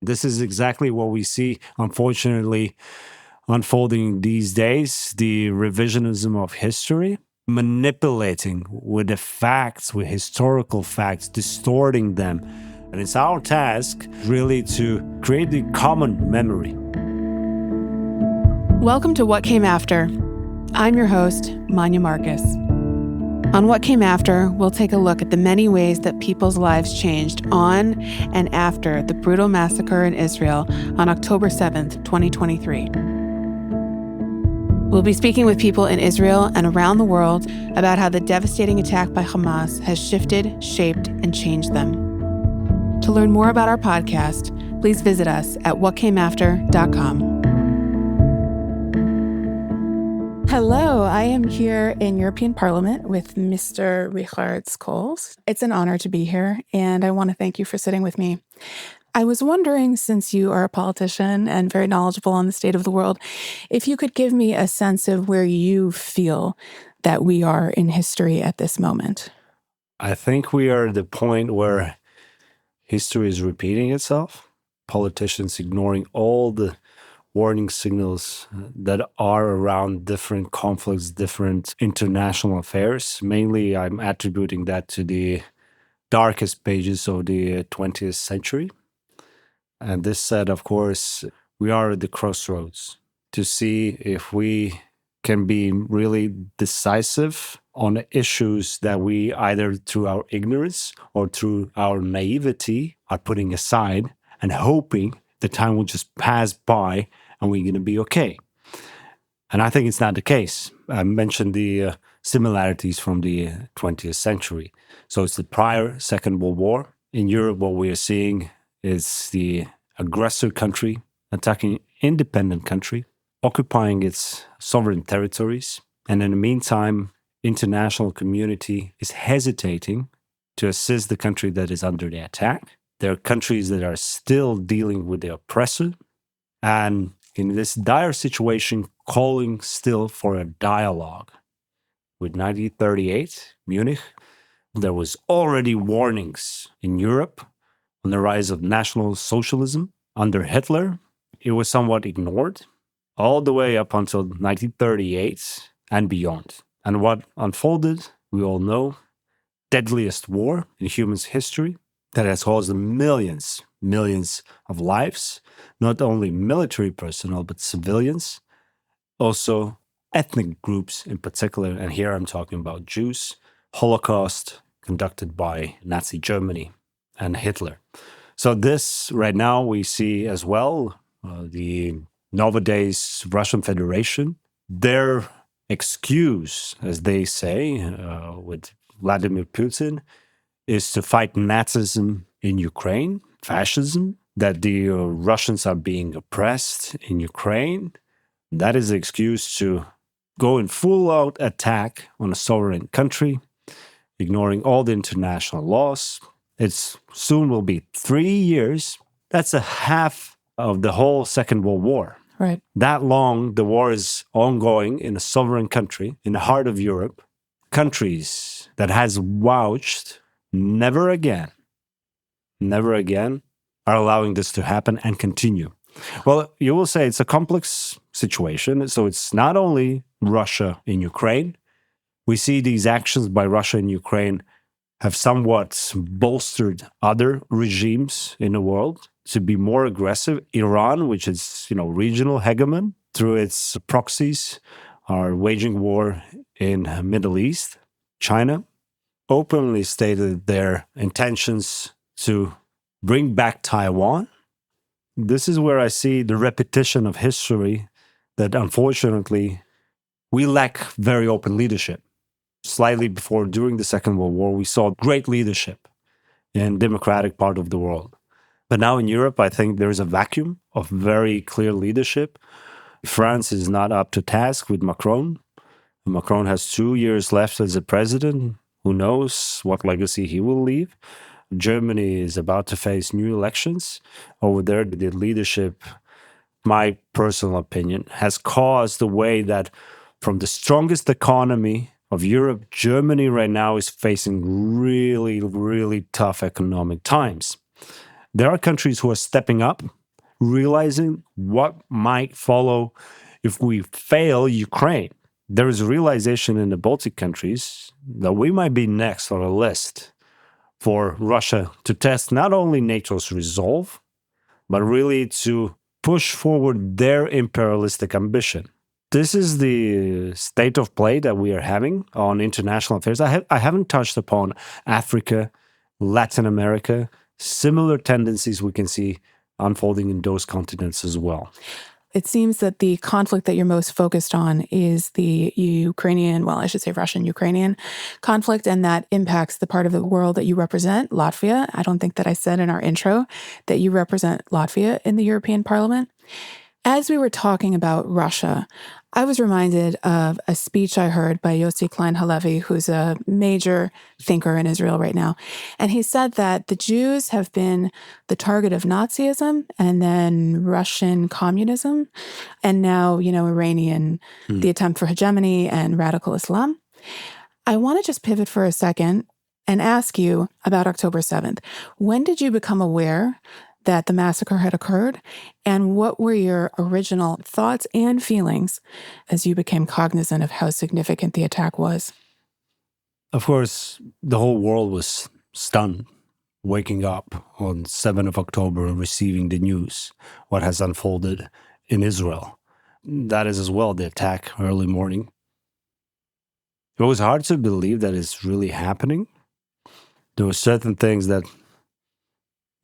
This is exactly what we see, unfortunately, unfolding these days, the revisionism of history, manipulating with the facts, with historical facts, distorting them. And it's our task really to create the common memory. Welcome to What Came After. I'm your host, Manya Marcus. On What Came After, we'll take a look at the many ways that people's lives changed on and after the brutal massacre in Israel on October 7th, 2023. We'll be speaking with people in Israel and around the world about how the devastating attack by Hamas has shifted, shaped, and changed them. To learn more about our podcast, please visit us at whatcameafter.com. Hello, I am here in European Parliament with Mr. Rihards Kols. It's an honor to be here, and I want to thank you for sitting with me. I was wondering, since you are a politician and very knowledgeable on the state of the world, if you could give me a sense of where you feel that we are in history at this moment. I think we are at the point where history is repeating itself. Politicians ignoring all the warning signals that are around different conflicts, different international affairs. Mainly, I'm attributing that to the darkest pages of the 20th century. And this said, of course, we are at the crossroads to see if we can be really decisive on issues that we either through our ignorance or through our naivety are putting aside and hoping the time will just pass by and we're going to be okay. And I think it's not the case. I mentioned the similarities from the 20th century. So it's the prior Second World War. In Europe, what we are seeing is the aggressor country attacking independent country, occupying its sovereign territories. And in the meantime, international community is hesitating to assist the country that is under the attack. There are countries that are still dealing with the oppressor. And in this dire situation, calling still for a dialogue. With 1938, Munich, there was already warnings in Europe on the rise of National Socialism. Under Hitler, it was somewhat ignored, all the way up until 1938 and beyond. And what unfolded, we all know, deadliest war in human history that has caused millions of lives, not only military personnel, but civilians, also ethnic groups in particular. And here I'm talking about Jews, Holocaust conducted by Nazi Germany and Hitler. So this right now we see as well, the nowadays Russian Federation, their excuse, as they say, with Vladimir Putin, is to fight Nazism in Ukraine, fascism, that the Russians are being oppressed in Ukraine. That is the excuse to go in full-out attack on a sovereign country, ignoring all the international laws. It soon will be 3 years. That's a half of the whole Second World War. Right. That long, the war is ongoing in a sovereign country, in the heart of Europe. Countries that has vouched never again are allowing this to happen and continue. Well, you will say it's a complex situation. So it's not only Russia in Ukraine. We see these actions by Russia in Ukraine have somewhat bolstered other regimes in the world to be more aggressive. Iran, which is, regional hegemon through its proxies, are waging war in Middle East. China openly stated their intentions to bring back Taiwan. This is where I see the repetition of history that unfortunately we lack very open leadership. Slightly before, during the Second World War, we saw great leadership in democratic part of the world. But now in Europe, I think there is a vacuum of very clear leadership. France is not up to task with Macron. Macron has 2 years left as a president. Who knows what legacy he will leave? Germany is about to face new elections. Over there, the leadership, my personal opinion, has caused the way that from the strongest economy of Europe, Germany right now is facing really, really tough economic times. There are countries who are stepping up, realizing what might follow if we fail Ukraine. There is a realization in the Baltic countries that we might be next on a list for Russia to test not only NATO's resolve, but really to push forward their imperialistic ambition. This is the state of play that we are having on international affairs. I haven't touched upon Africa, Latin America, similar tendencies we can see unfolding in those continents as well. It seems that the conflict that you're most focused on is the Russian-Ukrainian conflict, and that impacts the part of the world that you represent, Latvia. I don't think that I said in our intro that you represent Latvia in the European Parliament. As we were talking about Russia, I was reminded of a speech I heard by Yossi Klein Halevi, who's a major thinker in Israel right now. And he said that the Jews have been the target of Nazism and then Russian communism, and now, Iranian, the attempt for hegemony and radical Islam. I want to just pivot for a second and ask you about October 7th. When did you become aware that the massacre had occurred? And what were your original thoughts and feelings as you became cognizant of how significant the attack was? Of course, the whole world was stunned, waking up on 7th of October and receiving the news, what has unfolded in Israel. That is as well the attack early morning. It was hard to believe that it's really happening. There were certain things that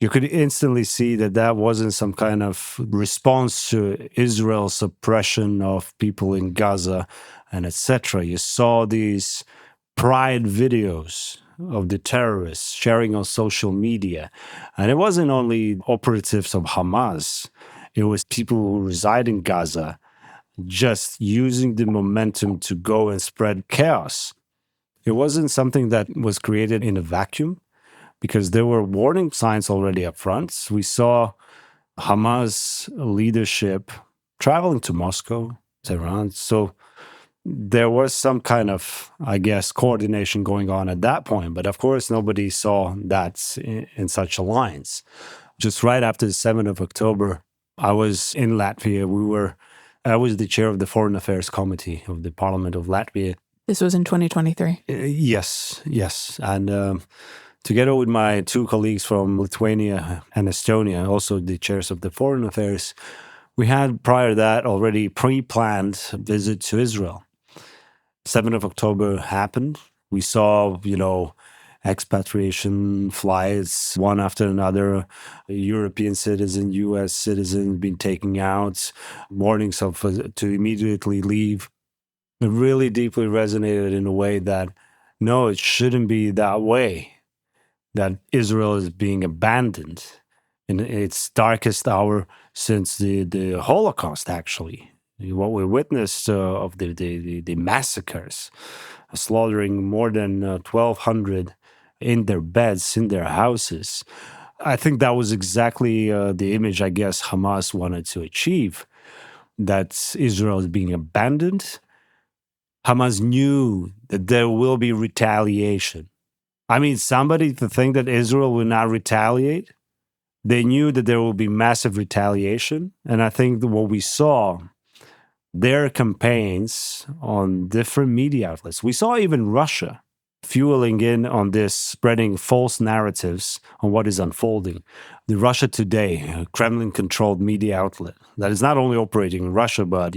you could instantly see that wasn't some kind of response to Israel's oppression of people in Gaza and etc. You saw these pride videos of the terrorists sharing on social media. And it wasn't only operatives of Hamas. It was people who reside in Gaza just using the momentum to go and spread chaos. It wasn't something that was created in a vacuum, because there were warning signs already up front. We saw Hamas leadership traveling to Moscow, Tehran. So there was some kind of, coordination going on at that point. But of course, nobody saw that in such a lines. Just right after the 7th of October, I was in Latvia. I was the chair of the Foreign Affairs Committee of the Parliament of Latvia. This was in 2023? Yes. And together with my two colleagues from Lithuania and Estonia, also the chairs of the Foreign Affairs, we had prior to that already pre-planned visit to Israel. 7th of October happened. We saw, expatriation flights, one after another, European citizen, U.S. citizen being taken out, warnings to immediately leave. It really deeply resonated in a way that, no, it shouldn't be that way, that Israel is being abandoned in its darkest hour since the Holocaust, actually. What we witnessed of the massacres, slaughtering more than 1,200 in their beds, in their houses. I think that was exactly the image, Hamas wanted to achieve, that Israel is being abandoned. Hamas knew that there will be retaliation. Somebody to think that Israel will not retaliate, they knew that there will be massive retaliation. And I think that what we saw, their campaigns on different media outlets, we saw even Russia fueling in on this, spreading false narratives on what is unfolding. The Russia Today, a Kremlin-controlled media outlet that is not only operating in Russia, but,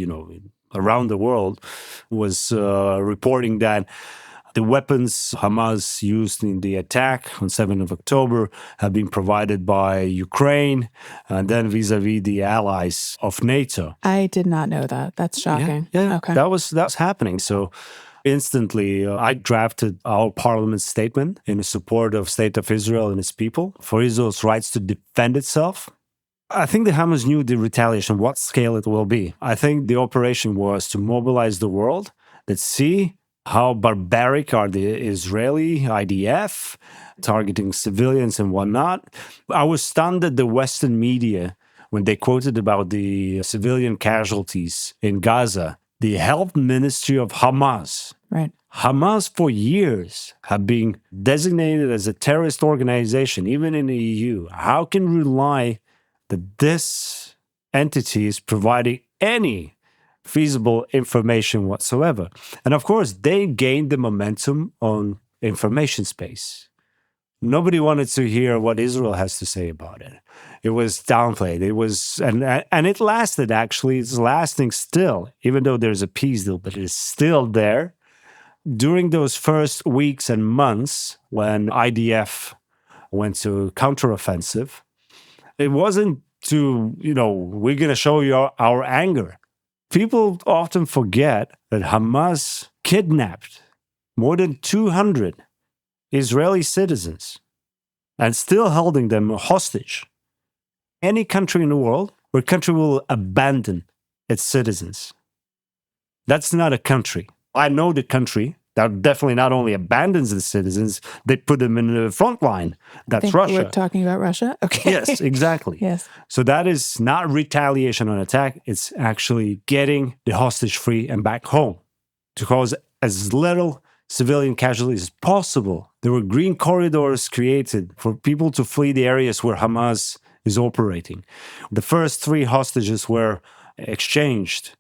around the world, was reporting that the weapons Hamas used in the attack on 7th of October have been provided by Ukraine, and then vis-a-vis the allies of NATO. I did not know that. That's shocking. Yeah. Okay. That was happening. So instantly, I drafted our parliament statement in support of State of Israel and its people for Israel's rights to defend itself. I think the Hamas knew the retaliation, what scale it will be. I think the operation was to mobilize the world. Let's see how barbaric are the Israeli IDF, targeting civilians and whatnot. I was stunned at the Western media when they quoted about the civilian casualties in Gaza. The health ministry of Hamas Hamas for years have been designated as a terrorist organization, even in the EU. How can we rely that this entity is providing any feasible information whatsoever? And of course, they gained the momentum on information space. Nobody wanted to hear what Israel has to say about it. It was downplayed. It was, and it lasted actually. It's lasting still, even though there's a peace deal, but it is still there. During those first weeks and months when IDF went to counteroffensive, it wasn't to, we're going to show you our anger. People often forget that Hamas kidnapped more than 200 Israeli citizens and still holding them hostage. Any country in the world where a country will abandon its citizens, that's not a country. I know the country that definitely not only abandons the citizens, they put them in the front line. That's Russia. We're talking about Russia? Okay. Yes, exactly. Yes. So that is not retaliation on attack. It's actually getting the hostage free and back home to cause as little civilian casualties as possible. There were green corridors created for people to flee the areas where Hamas is operating. The first 3 hostages were exchanged.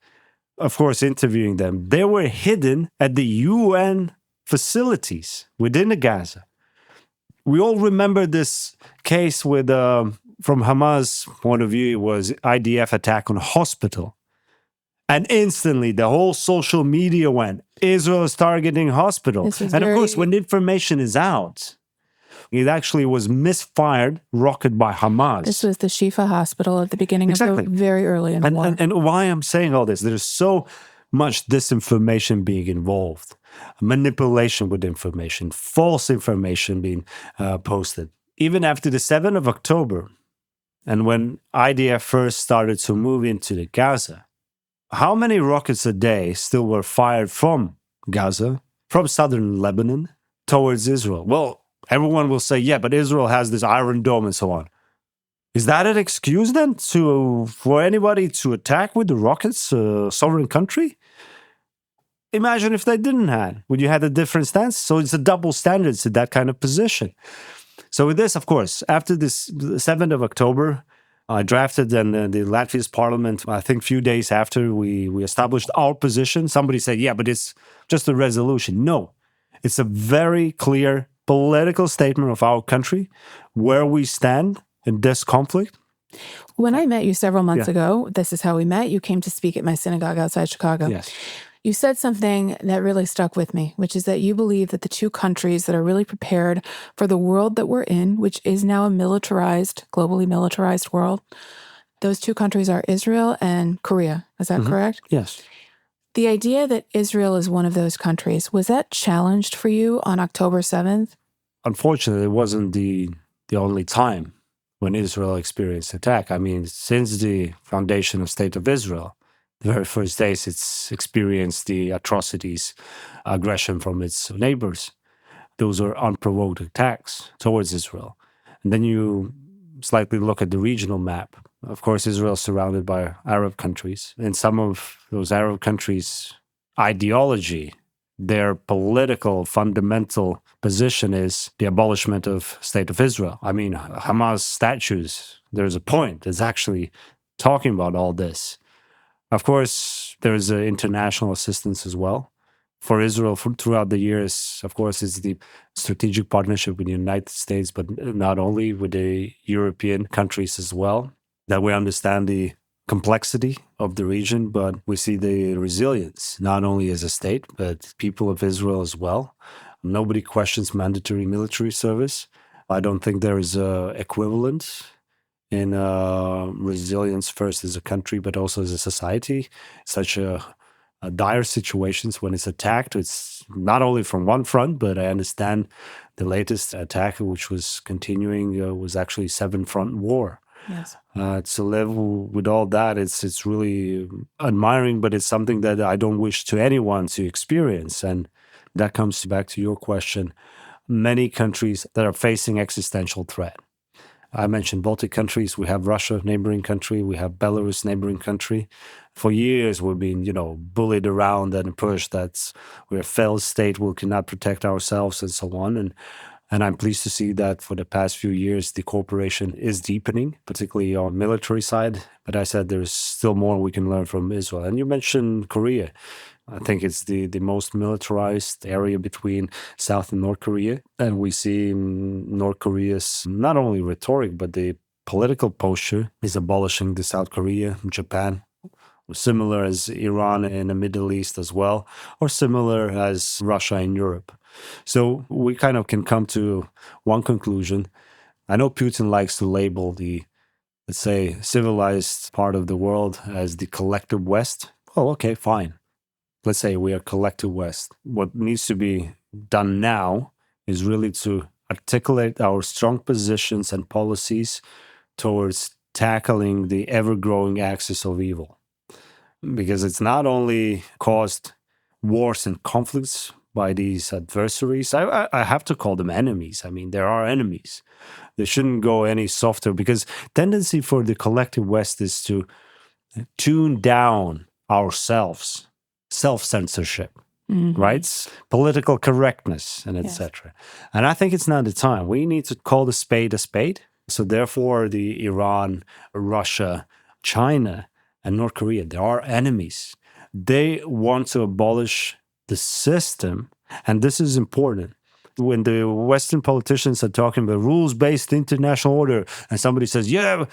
Of course, interviewing them. They were hidden at the UN facilities within the Gaza. We all remember this case with, from Hamas' point of view, it was IDF attack on a hospital. And instantly, the whole social media went, Israel is targeting hospitals. And of course, when the information is out, it actually was misfired rocket by Hamas. This was the Shifa hospital at the beginning of the very early in the war. And why I'm saying all this, there's so much disinformation being involved, manipulation with information, false information being posted. Even after the 7th of October, and when IDF first started to move into the Gaza, how many rockets a day still were fired from Gaza, from southern Lebanon, towards Israel? Well, everyone will say, yeah, but Israel has this Iron Dome and so on. Is that an excuse then for anybody to attack with the rockets a sovereign country? Imagine if they didn't have. Would you have a different stance? So it's a double standard to that kind of position. So with this, of course, after this 7th of October, I drafted and the Latvia's parliament, I think a few days after we established our position, somebody said, yeah, but it's just a resolution. No, it's a very clear political statement of our country, where we stand in this conflict. When I met you several months ago, this is how we met. You came to speak at my synagogue outside Chicago. Yes. You said something that really stuck with me, which is that you believe that the 2 countries that are really prepared for the world that we're in, which is now a militarized, globally militarized world, those 2 countries are Israel and Korea. Is that correct? Yes. The idea that Israel is one of those countries, was that challenged for you on October 7th? Unfortunately, it wasn't the only time when Israel experienced attack. I mean, since the foundation of State of Israel, the very first days it's experienced the atrocities, aggression from its neighbors. Those are unprovoked attacks towards Israel. And then you slightly look at the regional map. Of course, Israel is surrounded by Arab countries. In some of those Arab countries' ideology, their political fundamental position is the abolishment of State of Israel. I mean, Hamas statues, there's a point that's actually talking about all this. Of course, there's international assistance as well. For Israel, throughout the years, of course, it's the strategic partnership with the United States, but not only with the European countries as well, that we understand the complexity of the region, but we see the resilience, not only as a state, but people of Israel as well. Nobody questions mandatory military service. I don't think there is an equivalent in resilience first as a country, but also as a society. Such a dire situations when it's attacked. It's not only from one front, but I understand the latest attack, which was continuing, was actually 7-front war. Yes. To live with all that, it's really admiring, but it's something that I don't wish to anyone to experience. And that comes back to your question. Many countries that are facing existential threat. I mentioned Baltic countries. We have Russia, neighboring country. We have Belarus, neighboring country. For years, we've been, bullied around and pushed that we're a failed state, we cannot protect ourselves and so on. And I'm pleased to see that for the past few years, the cooperation is deepening, particularly on military side. But I said there's still more we can learn from Israel. And you mentioned Korea. I think it's the most militarized area between South and North Korea. And we see North Korea's not only rhetoric, but the political posture is abolishing the South Korea, Japan, similar as Iran in the Middle East as well, or similar as Russia in Europe. So we kind of can come to one conclusion. I know Putin likes to label the, let's say, civilized part of the world as the collective West. Well, okay, fine. Let's say we are collective West. What needs to be done now is really to articulate our strong positions and policies towards tackling the ever-growing axis of evil. Because it's not only caused wars and conflicts by these adversaries. I have to call them enemies. I mean, there are enemies. They shouldn't go any softer because tendency for the collective West is to tune down ourselves, self-censorship, right? Political correctness and etc. And I think it's not the time. We need to call the spade a spade. So therefore, the Iran, Russia, China, and North Korea, they are enemies. They want to abolish the system, and this is important. When the Western politicians are talking about rules-based international order, and somebody says, yeah,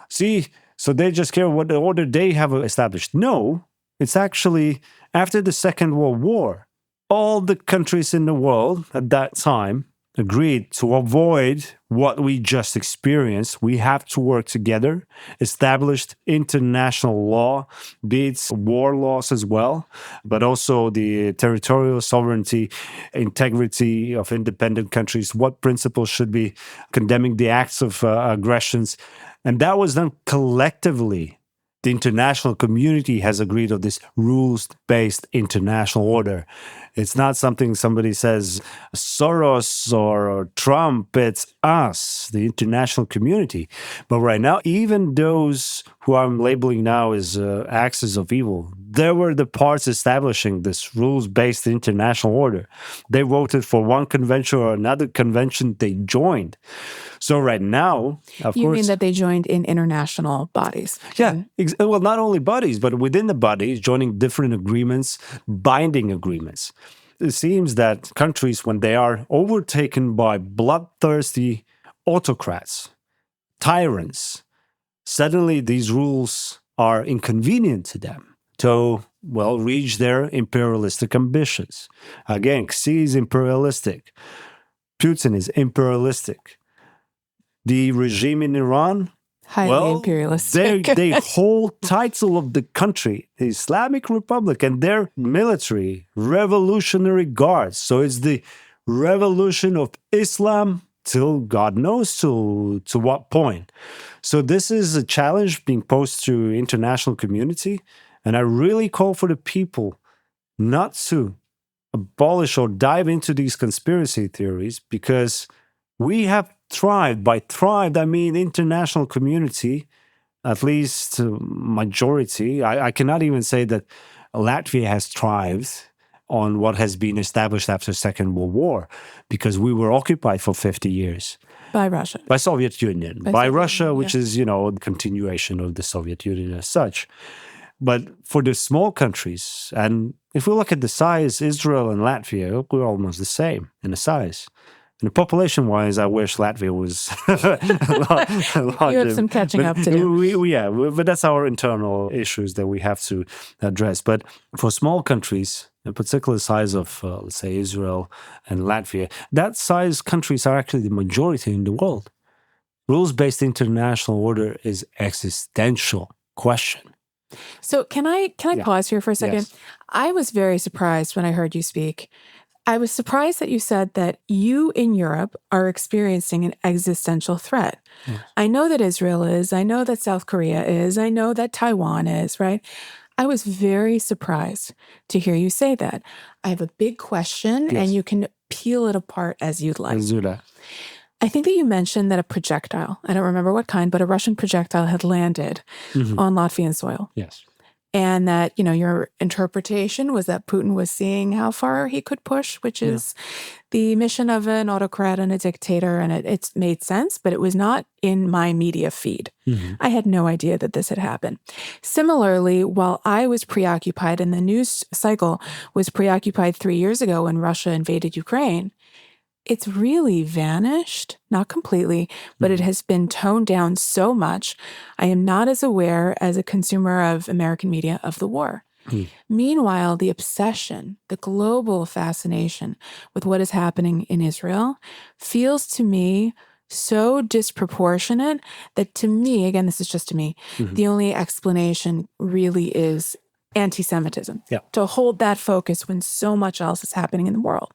see, so they just care what the order they have established. No, it's actually after the Second World War, all the countries in the world at that time agreed to avoid what we just experienced. We have to work together, established international law, be it war laws as well, but also the territorial sovereignty, integrity of independent countries, what principles should be condemning the acts of aggressions. And that was done collectively. The international community has agreed on this rules-based international order. It's not something somebody says, Soros or Trump, it's us, the international community. But right now, even those who I'm labeling now as axis of evil, they were the parts establishing this rules-based international order. They voted for one convention or another convention they joined. So right now, of course... You mean that they joined in international bodies? Yeah. Well, not only bodies, but within the bodies, joining different agreements, binding agreements. It seems that countries, when they are overtaken by bloodthirsty autocrats, tyrants, suddenly these rules are inconvenient to them to, well, reach their imperialistic ambitions. Again, Xi is imperialistic. Putin is imperialistic. The regime in Iran, highly imperialistic. They hold title of the country, the Islamic Republic, and their military, revolutionary guards. So it's the revolution of Islam till God knows to what point. So this is a challenge being posed to international community. And I really call for the people not to abolish or dive into these conspiracy theories, because we have thrived. By thrived, I mean international community, at least majority. I cannot even say that Latvia has thrived on what has been established after Second World War, because we were occupied for 50 years. By Russia. By Soviet Union. By Russia, which is, the continuation of the Soviet Union as such. But for the small countries, and if we look at the size, Israel and Latvia, we're almost the same in the size. And population-wise, I wish Latvia was larger. You have some catching up to do. But that's our internal issues that we have to address. But for small countries, in particular size of, let's say, Israel and Latvia, that size countries are actually the majority in the world. Rules-based international order is existential question. So can I pause here for a second? Yes. I was very surprised when I heard you speak. I was surprised that you said that you in Europe are experiencing an existential threat. Yes. I know that Israel is. I know that South Korea is. I know that Taiwan is, right? I was very surprised to hear you say that. I have a big question, and you can peel it apart as you'd like. Let's do that. I think that you mentioned that a projectile, I don't remember what kind, but a Russian projectile had landed on Latvian soil. Yes. And that, your interpretation was that Putin was seeing how far he could push, which is the mission of an autocrat and a dictator. And it made sense, but it was not in my media feed. I had no idea that this had happened. Similarly, while I was preoccupied and the news cycle was preoccupied 3 years ago when Russia invaded Ukraine, it's really vanished, not completely, but it has been toned down so much. I am not as aware as a consumer of American media of the war. Meanwhile, the obsession, the global fascination with what is happening in Israel feels to me so disproportionate that to me, again, this is just to me, the only explanation really is anti-Semitism. To hold that focus when so much else is happening in the world.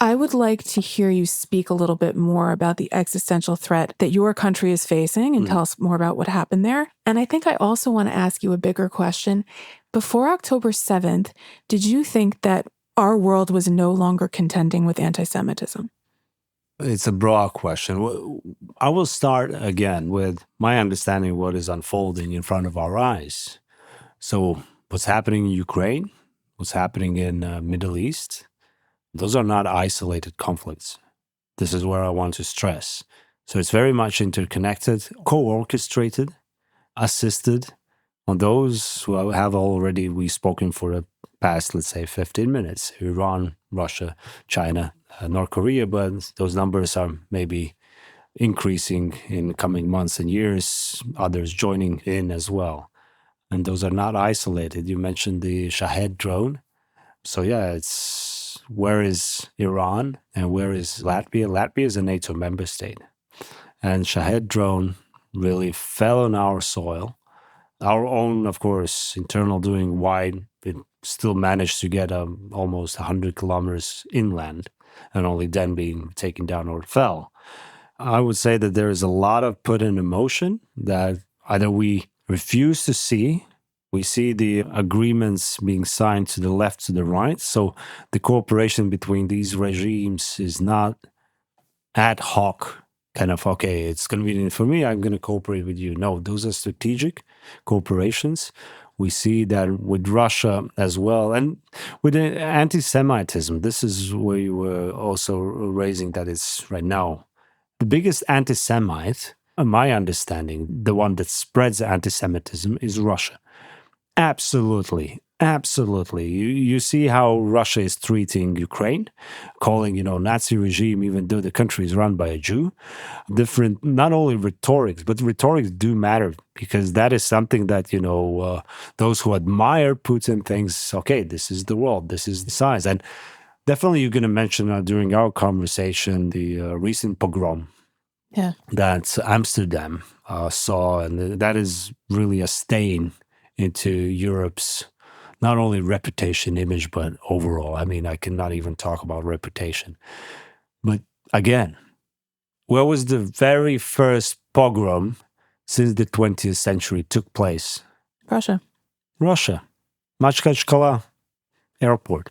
I would like to hear you speak a little bit more about the existential threat that your country is facing and tell us more about what happened there. And I think I also want to ask you a bigger question. Before October 7th, did you think that our world was no longer contending with anti-Semitism? It's a broad question. I will start again with my understanding of what is unfolding in front of our eyes. So what's happening in Ukraine, what's happening in Middle East, those are not isolated conflicts. This is where I want to stress. So it's very much interconnected, co-orchestrated, assisted on those who have already we've spoken for the past, let's say, 15 minutes. Iran, Russia, China, North Korea, but those numbers are maybe increasing in the coming months and years, others joining in as well. And those are not isolated. You mentioned the Shahed drone. So yeah, it's where is Iran and where is Latvia? Latvia is a NATO member state. And Shahed drone really fell on our soil. Our own, of course, internal doing wide, it still managed to get almost 100 kilometers inland and only then being taken down or fell. I would say that there is a lot of put in emotion that either we refuse to see. We see the agreements being signed to the left, to the right. So the cooperation between these regimes is not ad hoc, kind of, okay, it's convenient for me, I'm going to cooperate with you. No, those are strategic cooperations. We see that with Russia as well. And with anti-Semitism, this is where you were also raising that it's right now. The biggest anti-Semite, in my understanding, the one that spreads anti-Semitism is Russia. Absolutely. Absolutely. You see how Russia is treating Ukraine, calling, Nazi regime, even though the country is run by a Jew. Different, not only rhetorics, but rhetorics do matter because that is something that, those who admire Putin thinks, okay, this is the world, this is the size. And definitely you're going to mention during our conversation the recent pogrom that Amsterdam saw. And that is really a stain into Europe's not only reputation, image, but overall. I mean, I cannot even talk about reputation. But again, where was the very first pogrom since the 20th century took place? Russia. Machkachkala Airport.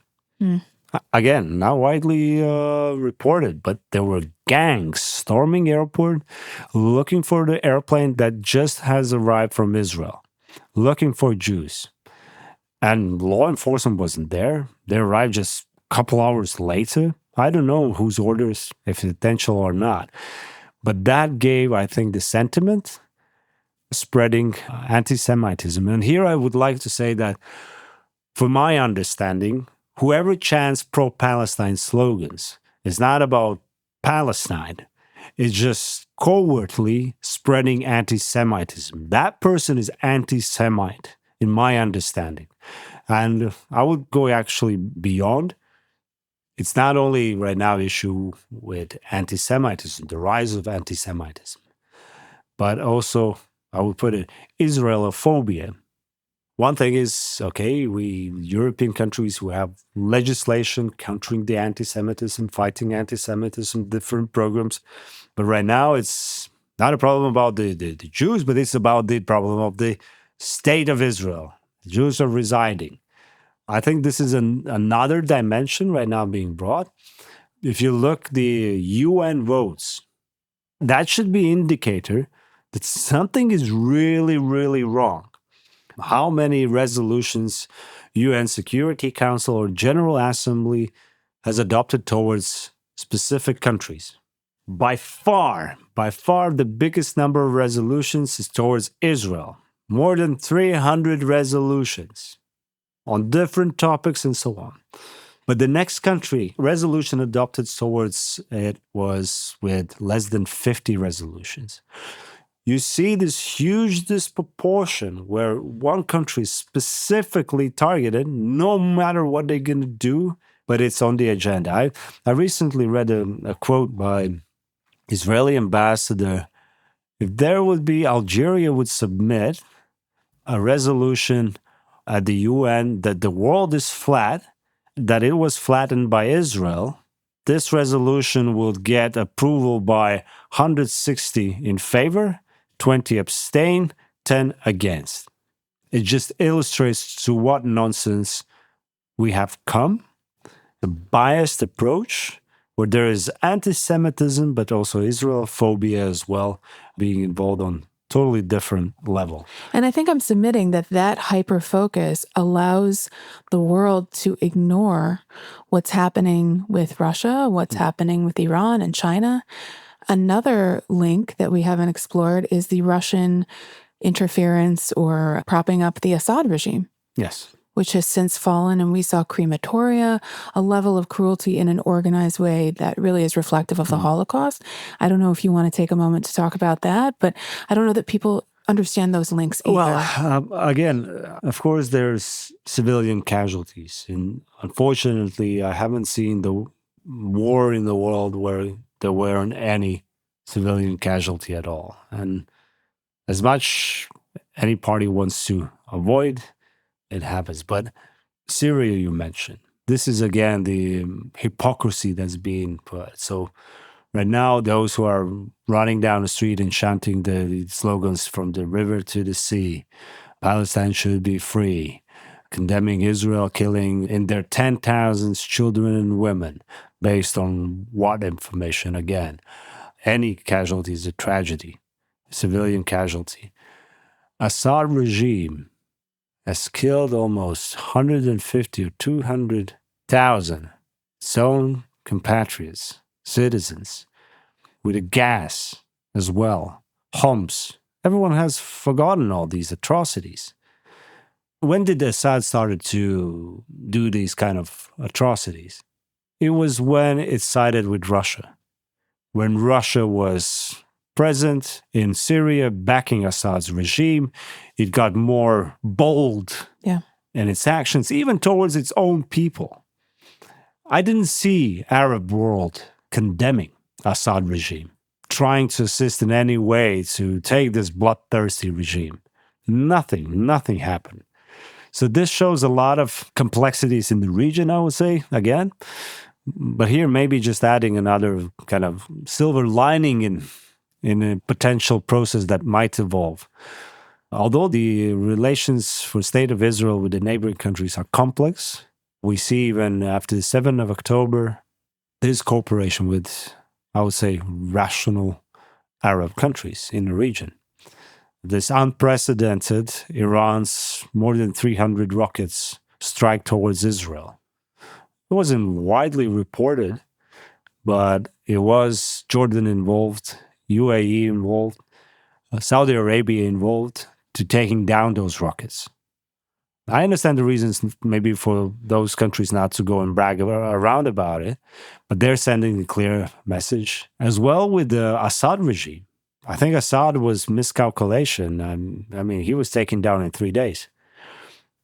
Again, not widely reported, but there were gangs storming airport, looking for the airplane that just has arrived from Israel, looking for Jews. And law enforcement wasn't there. They arrived just a couple hours later. I don't know whose orders, if intentional or not. But that gave, I think, the sentiment spreading anti-Semitism. And here I would like to say that, for my understanding, whoever chants pro-Palestine slogans is not about Palestine. It's just covertly spreading anti-Semitism. That person is anti-Semite, in my understanding. And I would go actually beyond. It's not only right now issue with anti-Semitism, the rise of anti-Semitism, but also, I would put it, Israelophobia. One thing is, okay, we European countries who have legislation countering the anti-Semitism, fighting anti-Semitism, different programs. But right now, it's not a problem about the Jews, but it's about the problem of the state of Israel. The Jews are residing. I think this is another dimension right now being brought. If you look, the UN votes That should be an indicator that something is really, really wrong. How many resolutions UN Security Council or General Assembly has adopted towards specific countries? By far, the biggest number of resolutions is towards Israel. More than 300 resolutions on different topics and so on. But the next country resolution adopted towards it was with less than 50 resolutions. You see this huge disproportion where one country is specifically targeted, no matter what they're going to do, but it's on the agenda. I recently read a quote by Israeli ambassador. If there would be, Algeria would submit a resolution at the UN that the world is flat, that it was flattened by Israel. This resolution would get approval by 160 in favor, 20 abstain, 10 against. It just illustrates to what nonsense we have come, the biased approach, where there is anti-Semitism, but also Israelophobia as well, being involved on totally different level. And I think I'm submitting that hyper-focus allows the world to ignore what's happening with Russia, what's happening with Iran and China. Another link that we haven't explored is the Russian interference or propping up the Assad regime. Yes. Which has since fallen, and we saw crematoria, a level of cruelty in an organized way that really is reflective of the Holocaust. I don't know if you want to take a moment to talk about that, but I don't know that people understand those links either. Well, again, of course, there's civilian casualties. And unfortunately, I haven't seen the war in the world where there weren't any civilian casualty at all. And as much any party wants to avoid, it happens. But Syria, you mentioned, this is again the hypocrisy that's being put. So right now, those who are running down the street and chanting the slogans from the river to the sea, Palestine should be free, condemning Israel killing in their 10,000s children and women, based on what information? Again, any casualty is a tragedy, civilian casualty. Assad regime has killed almost 150 or 200,000 its own compatriots, citizens, with a gas as well, Homs. Everyone has forgotten all these atrocities. When did Assad started to do these kind of atrocities? It was when it sided with Russia, when Russia was present in Syria, backing Assad's regime. It got more bold in its actions, even towards its own people. I didn't see Arab world condemning Assad regime, trying to assist in any way to take this bloodthirsty regime. Nothing happened. So this shows a lot of complexities in the region, I would say, again. But here, maybe just adding another kind of silver lining in a potential process that might evolve. Although the relations for State of Israel with the neighboring countries are complex, we see even after the 7th of October, there's cooperation with, I would say, rational Arab countries in the region. This unprecedented Iran's more than 300 rockets strike towards Israel. It wasn't widely reported, but it was Jordan involved, UAE involved, Saudi Arabia involved to taking down those rockets. I understand the reasons maybe for those countries not to go and brag around about it, but they're sending a clear message as well with the Assad regime. I think Assad was miscalculation. I mean, he was taken down in 3 days.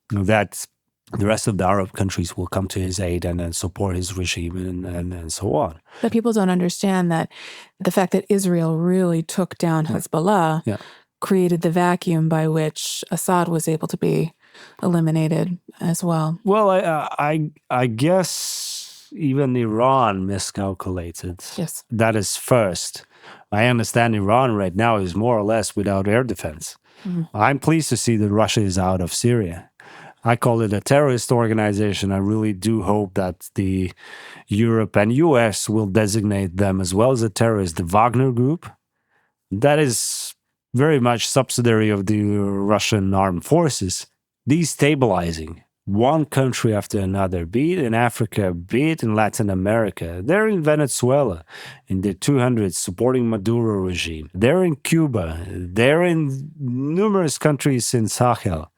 That the rest of the Arab countries will come to his aid and then support his regime and so on. But people don't understand that the fact that Israel really took down Hezbollah created the vacuum by which Assad was able to be eliminated as well. Well, I guess even Iran miscalculated. Yes. That is first. I understand Iran right now is more or less without air defense. I'm pleased to see that Russia is out of Syria. I call it a terrorist organization. I really do hope that the Europe and US will designate them as well as a terrorist, the Wagner Group. that is very much subsidiary of the Russian armed forces, destabilizing one country after another, be it in Africa, be it in Latin America. They're in Venezuela in the 200s supporting Maduro regime. They're in Cuba. They're in numerous countries in Sahel,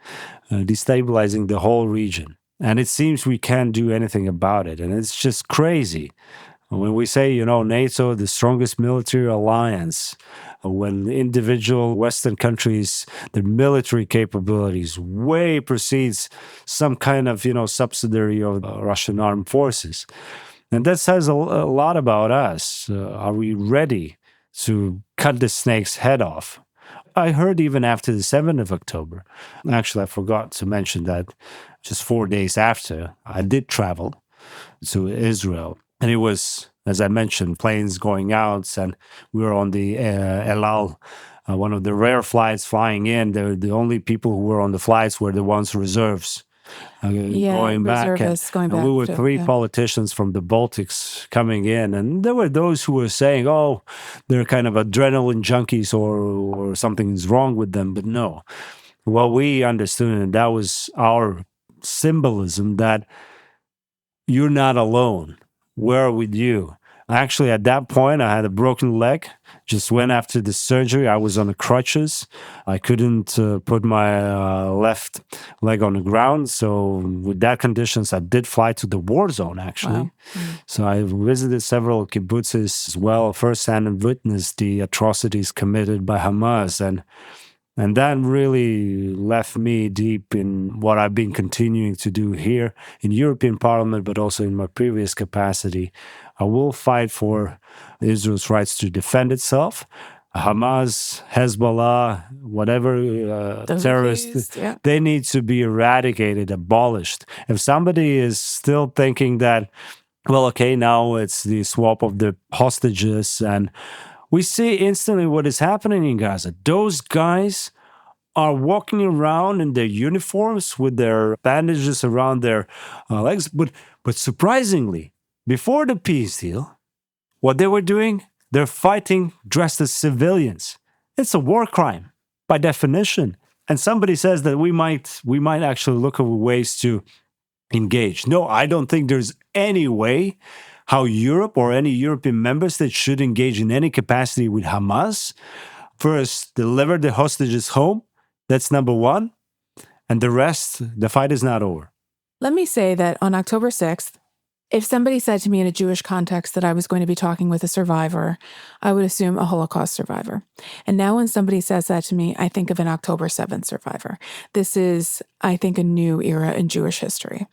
destabilizing the whole region. And it seems we can't do anything about it. And it's just crazy. When we say, NATO, the strongest military alliance, when individual Western countries, their military capabilities way precedes some kind of, subsidiary of the Russian armed forces. And that says a lot about us. Are we ready to cut the snake's head off? I heard even after the 7th of October, actually, I forgot to mention that just 4 days after, I did travel to Israel. And it was, as I mentioned, planes going out, and we were on the El Al, one of the rare flights flying in. The only people who were on the flights were the ones reserves. Going back, and we were three politicians from the Baltics coming in, and there were those who were saying, "Oh, they're kind of adrenaline junkies, or something's wrong with them." But no, what we understood, and that was our symbolism, that you're not alone. We're with you. Actually, at that point, I had a broken leg. Just went after the surgery. I was on the crutches. I couldn't put my left leg on the ground. So with that conditions, I did fly to the war zone, actually. Wow. So I visited several kibbutzes as well, firsthand, and witnessed the atrocities committed by Hamas. And that really left me deep in what I've been continuing to do here in European Parliament, but also in my previous capacity. I will fight for Israel's rights to defend itself. Hamas, Hezbollah, whatever terrorists, they need to be eradicated, abolished. If somebody is still thinking that, well, okay, now it's the swap of the hostages, and we see instantly what is happening in Gaza. Those guys are walking around in their uniforms with their bandages around their legs. But surprisingly, before the peace deal, what they were doing, they're fighting dressed as civilians. It's a war crime by definition. And somebody says that we might actually look at ways to engage. No, I don't think there's any way how Europe or any European member state should engage in any capacity with Hamas. First, deliver the hostages home. That's number one. And the rest, the fight is not over. Let me say that on October 6th, if somebody said to me in a Jewish context that I was going to be talking with a survivor, I would assume a Holocaust survivor. And now when somebody says that to me, I think of an October 7th survivor. This is, I think, a new era in Jewish history.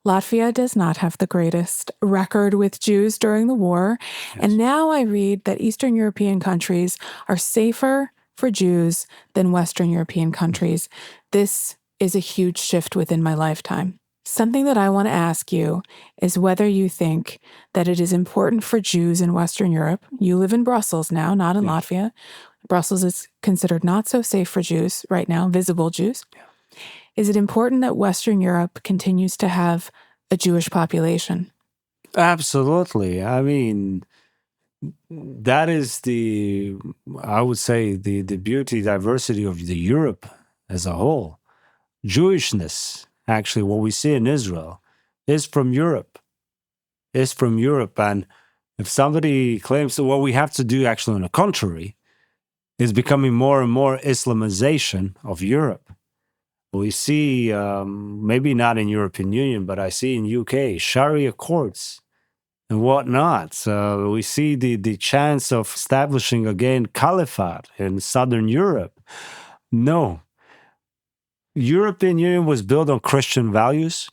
Latvia does not have the greatest record with Jews during the war. Yes. And now I read that Eastern European countries are safer for Jews than Western European countries. This is a huge shift within my lifetime. Something that I want to ask you is whether you think that it is important for Jews in Western Europe. You live in Brussels now, not in Latvia. Brussels is considered not so safe for Jews right now, visible Jews. Yeah. Is it important that Western Europe continues to have a Jewish population? Absolutely. I mean, that is I would say, the beauty, diversity of the Europe as a whole. Jewishness, actually, what we see in Israel is from Europe. And if somebody claims that what we have to do, actually, on the contrary, is becoming more and more Islamization of Europe. We see, maybe not in European Union, but I see in UK, Sharia courts and whatnot. We see the chance of establishing again caliphate in Southern Europe. No. European Union was built on Christian values,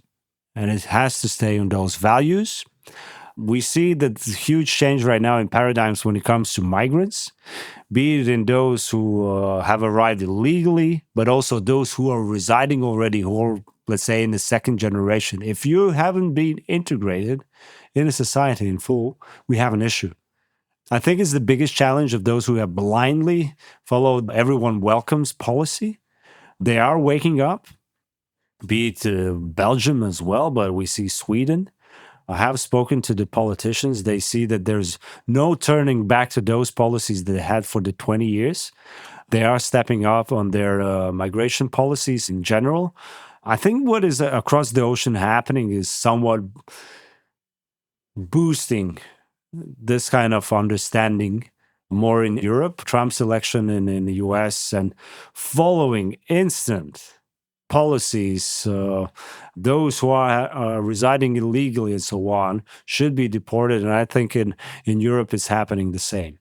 and it has to stay on those values. We see that huge change right now in paradigms when it comes to migrants, be it in those who have arrived illegally, but also those who are residing already, who are, let's say, in the second generation. If you haven't been integrated in a society in full, we have an issue. I think it's the biggest challenge of those who have blindly followed everyone welcomes policy. They are waking up, be it Belgium as well, but we see Sweden. I have spoken to the politicians. They see that there's no turning back to those policies that they had for the 20 years. They are stepping up on their migration policies in general. I think what is across the ocean happening is somewhat boosting this kind of understanding more in Europe. Trump's election in the US and following instant policies, those who are residing illegally and so on should be deported. And I think in Europe it's happening the same.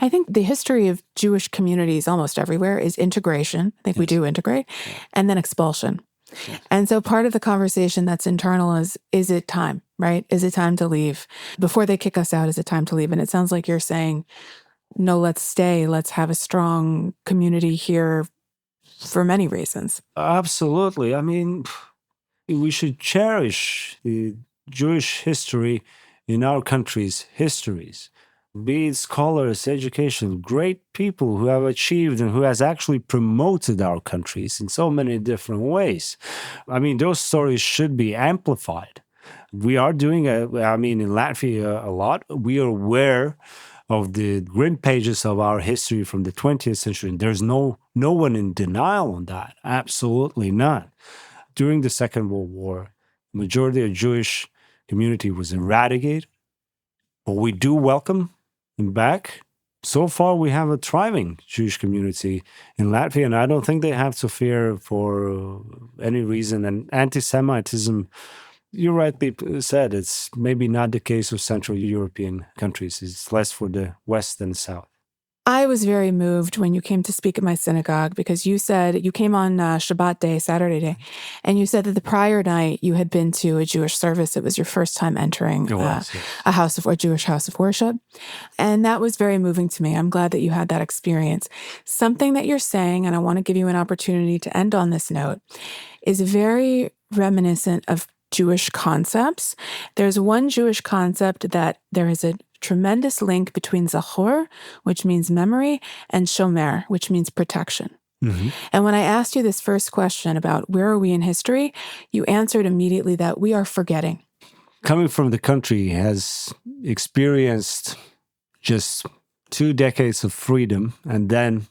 I think the history of Jewish communities almost everywhere is integration. I think we do integrate, and then expulsion. Yes. And so part of the conversation that's internal is it time, right? Is it time to leave? Before they kick us out, is it time to leave? And it sounds like you're saying, no, let's stay. Let's have a strong community here for many reasons. Absolutely. I mean, we should cherish the Jewish history in our country's histories. Be it scholars, education, great people who have achieved and who has actually promoted our countries in so many different ways. I mean, those stories should be amplified. We are doing in Latvia a lot. We are aware of the grim pages of our history from the 20th century. There's no one in denial on that. Absolutely not. During the Second World War, the majority of Jewish community was eradicated. But we do welcome them back. So far, we have a thriving Jewish community in Latvia, and I don't think they have to fear for any reason. And anti-Semitism, you rightly said, it's maybe not the case of Central European countries. It's less for the West and South. I was very moved when you came to speak at my synagogue because you said you came on Shabbat day, Saturday day, and you said that the prior night you had been to a Jewish service. It was your first time entering a Jewish house of worship. And that was very moving to me. I'm glad that you had that experience. Something that you're saying, and I want to give you an opportunity to end on this note, is very reminiscent of Jewish concepts. There's one Jewish concept that there is a tremendous link between Zachor, which means memory, and Shomer, which means protection. Mm-hmm. And when I asked you this first question about where are we in history, you answered immediately that we are forgetting. Coming from the country has experienced just 2 decades of freedom and then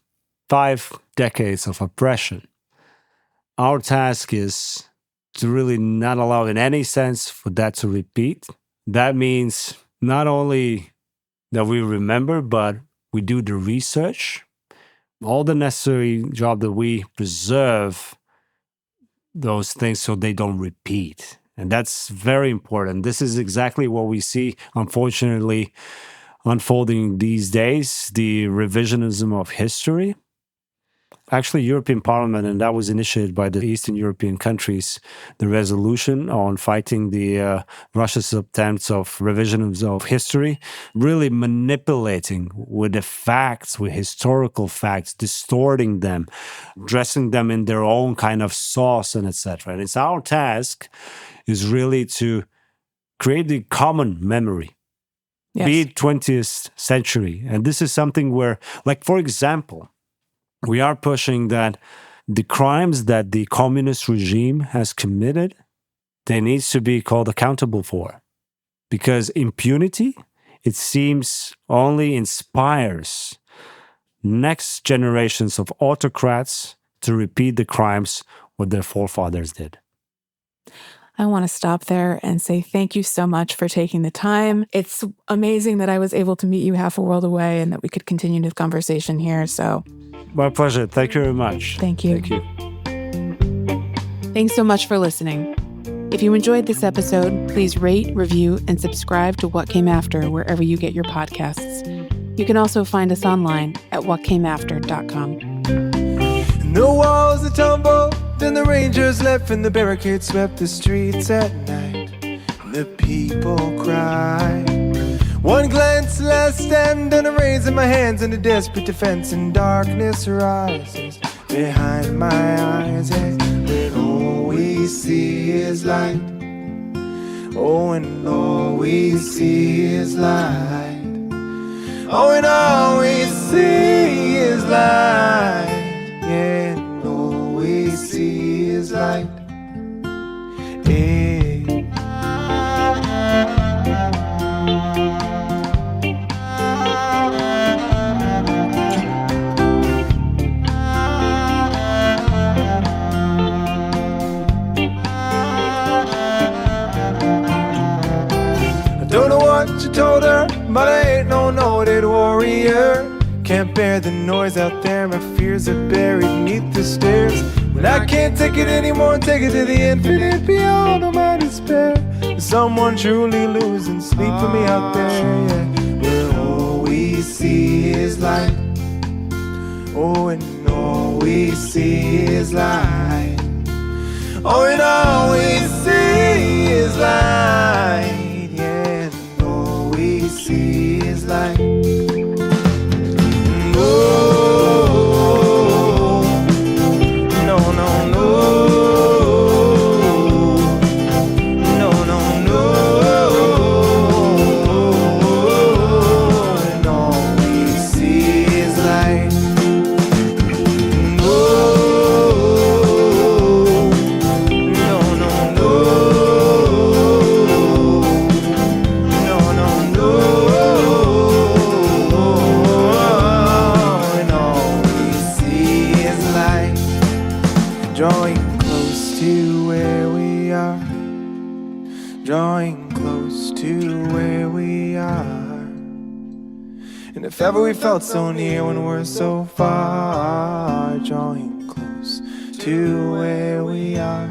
5 decades of oppression. Our task is to really not allow in any sense for that to repeat. That means not only that we remember, but we do the research, all the necessary job that we preserve those things so they don't repeat. And that's very important. This is exactly what we see, unfortunately, unfolding these days, the revisionism of history. Actually, European Parliament, and that was initiated by the Eastern European countries, the resolution on fighting the Russia's attempts of revisionism of history, really manipulating with the facts, with historical facts, distorting them, dressing them in their own kind of sauce and etc. And it's our task is really to create the common memory, be it 20th century. And this is something where, like, for example, we are pushing that the crimes that the communist regime has committed, they need to be called accountable for. Because impunity, it seems, only inspires next generations of autocrats to repeat the crimes what their forefathers did. I want to stop there and say thank you so much for taking the time. It's amazing that I was able to meet you half a world away and that we could continue the conversation here. So, my pleasure. Thank you very much. Thank you. Thank you. Thanks so much for listening. If you enjoyed this episode, please rate, review, and subscribe to What Came After wherever you get your podcasts. You can also find us online at whatcameafter.com. The walls that tumbled, then the Rangers left and the barricades swept the streets at night. The people cried. One glance, last stand, and I'm raising my hands in a desperate defense, and darkness rises behind my eyes, and all we see is light. Oh, and all we see is light. Oh, and all we see is light. Yeah, and all we see is light. Yeah. but I ain't no noted warrior. Can't bear the noise out there, my fears are buried beneath the stairs. When I can't take it anymore, take it to the infinite beyond all my despair. Someone truly losing sleep for me out there, yeah. Where all we see is light. Oh, and all we see is light. Oh, and all we see is light. Yeah, and all we see is light. Drawing close to where we are. Drawing close to where we are. And if ever we felt so near when we're so far, drawing close to where we are.